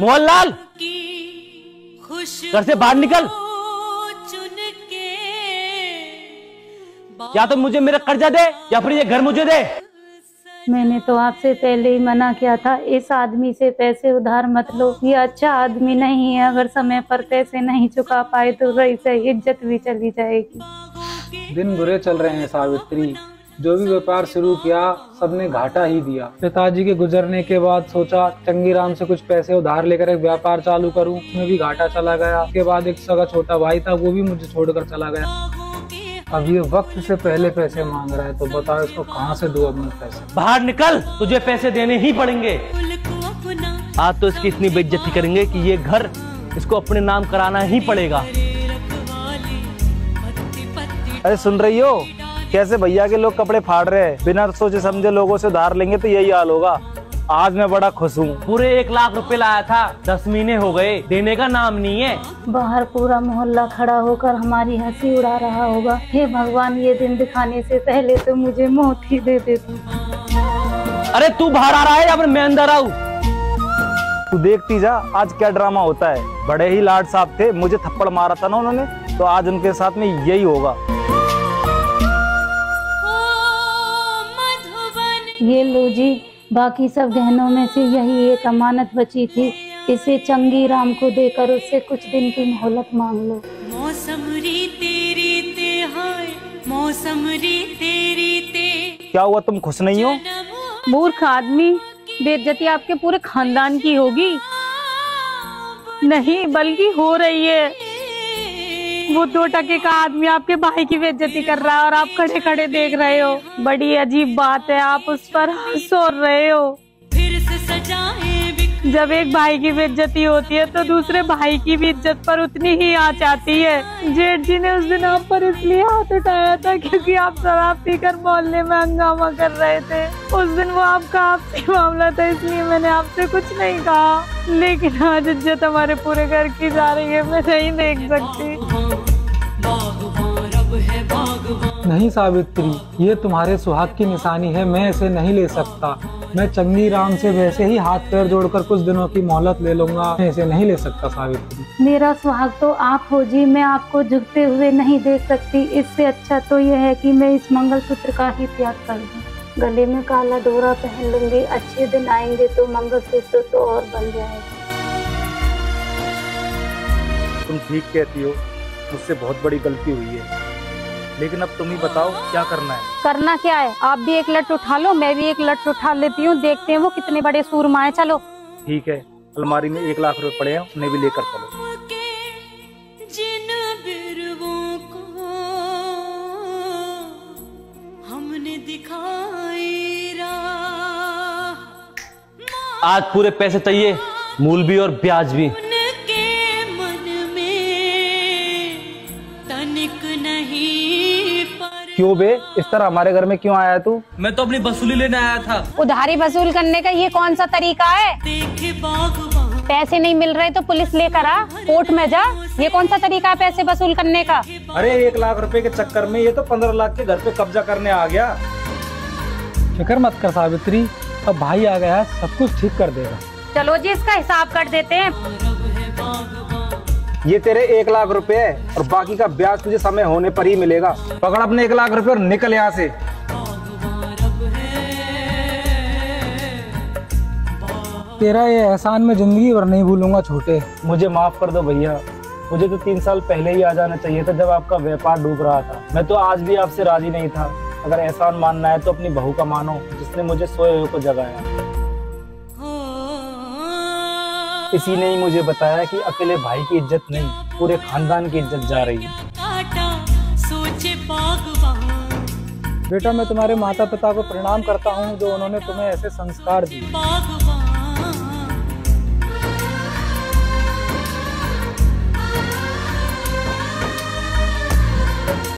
मोहनलाल, घर से बाहर निकल। या तो मुझे मेरा कर्जा दे या फिर ये घर मुझे दे। मैंने तो आपसे पहले ही मना किया था, इस आदमी से पैसे उधार मत लो, ये अच्छा आदमी नहीं है। अगर समय पर पैसे नहीं चुका पाए तो रही से इज्जत भी चली जाएगी। दिन बुरे चल रहे हैं सावित्री, जो भी व्यापार शुरू किया सबने घाटा ही दिया। पिताजी के गुजरने के बाद सोचा चंगीराम से कुछ पैसे उधार लेकर एक व्यापार चालू करूं, उसमें भी घाटा चला गया। उसके बाद एक सगा छोटा भाई था, वो भी मुझे छोड़कर चला गया। अब ये वक्त से पहले पैसे मांग रहा है, तो बताओ इसको कहाँ से दूं अपने पैसे। बाहर निकल, तुझे पैसे देने ही पड़ेंगे। आज तो इसकी इतनी बेइज्जती करेंगे कि ये घर इसको अपने नाम कराना ही पड़ेगा। अरे सुन रही हो, कैसे भैया के लोग कपड़े फाड़ रहे हैं। बिना सोचे समझे लोगों से उधार लेंगे तो यही हाल होगा। आज मैं बड़ा खुश हूँ। पूरे 1 लाख रुपए लाया था, 10 महीने हो गए, देने का नाम नहीं है। बाहर पूरा मोहल्ला खड़ा होकर हमारी हंसी उड़ा रहा होगा। हे भगवान, ये दिन दिखाने से पहले तो मुझे मौत ही दे दे तू। अरे तू बाहर आ रहा है या फिर मैं अंदर आऊँ? तू देखती जा आज क्या ड्रामा होता है। बड़े ही लाड साहब थे, मुझे थप्पड़ मारा था ना उन्होंने, तो आज उनके साथ में यही होगा। ये लो जी, बाकी सब गहनों में से यही एक अमानत बची थी, इसे चंगीराम को देकर उससे कुछ दिन की मोहलत मांग लो। मौसम री तेरी ते हाय, मौसम री तेरी ते। क्या हुआ, तुम खुश नहीं हो? मूर्ख आदमी, बेइज्जती आपके पूरे खानदान की होगी। नहीं बल्कि हो रही है। वो 2 टके का आदमी आपके भाई की बेइज्जती कर रहा है और आप खड़े खड़े देख रहे हो। बड़ी अजीब बात है, आप उस पर हंस रहे हो। फिर से सजाए जब एक भाई की बेइज्जती होती है तो दूसरे भाई की भी इज्जत पर उतनी ही आंच आती है। जेठ जी ने उस दिन आप पर इसलिए हाथ उठाया था क्योंकि आप शराब पीकर मोहल्ले में हंगामा कर रहे थे। उस दिन वो आपका आपसी मामला था, इसलिए मैंने आपसे कुछ नहीं कहा। लेकिन आज इज्जत हमारे पूरे घर की जा रही है, मैं नहीं देख सकती। नहीं सावित्री, ये तुम्हारे सुहाग की निशानी है, मैं इसे नहीं ले सकता। मैं चंगीराम से वैसे ही हाथ पैर जोड़कर कुछ दिनों की मोहलत ले लूंगा, मैं इसे नहीं ले सकता सावित्री। मेरा सुहाग तो आप हो जी, मैं आपको झुकते हुए नहीं देख सकती। इससे अच्छा तो यह है कि मैं इस मंगलसूत्र का ही त्याग कर दूं। गले में काला डोरा पहन लूंगी, अच्छे दिन आएंगे तो मंगलसूत्र तो और बन जाएगा। तुम ठीक कहती हो, मुझसे बहुत बड़ी गलती हुई है, लेकिन अब तुम ही बताओ क्या करना है। करना क्या है, आप भी एक लट उठा लो, मैं भी एक लट उठा लेती हूँ, देखते हैं वो कितने बड़े सूरमा है। चलो ठीक है, अलमारी में 1 लाख रुपए पड़े हैं, उन्हें भी लेकर चलो। जिन बिरवों को हमने दिखाई राह, आज पूरे पैसे चाहिए, मूल भी और ब्याज भी। उनके मन में तनिक नहीं पर। क्यों बे, इस तरह हमारे घर में क्यों आया तू? मैं तो अपनी वसूली लेने आया था। उधारी वसूल करने का ये कौन सा तरीका है? देखे बागवान पैसे नहीं मिल रहे तो पुलिस लेकर आ, कोर्ट में जा। ये कौन सा तरीका है पैसे वसूल करने का? अरे 1 लाख रुपए के चक्कर में ये तो 15 लाख के घर पे कब्जा करने आ गया। फिक्र मत कर सावित्री, अब भाई आ गया है, सब कुछ ठीक कर देगा। चलो जी, इसका हिसाब कर देते हैं। ये तेरे 1 लाख रुपए है और बाकी का ब्याज तुझे समय होने पर ही मिलेगा। पकड़ अपने 1 लाख रुपए और निकल यहाँ से। तेरा ये एहसान मैं जिंदगी भर नहीं भूलूंगा छोटे। मुझे माफ कर दो भैया, मुझे तो 3 साल पहले ही आ जाना चाहिए था, जब आपका व्यापार डूब रहा था। मैं तो आज भी आपसे राजी नहीं था। अगर एहसान मानना है तो अपनी बहू का मानो, जिसने मुझे सोए हुए को जगाया। किसी ने ही मुझे बताया कि अकेले भाई की इज्जत नहीं, पूरे खानदान की इज्जत जा रही है। सोचे बागवान। बेटा, मैं तुम्हारे माता पिता को प्रणाम करता हूँ जो उन्होंने तुम्हें ऐसे संस्कार दिए। बागवान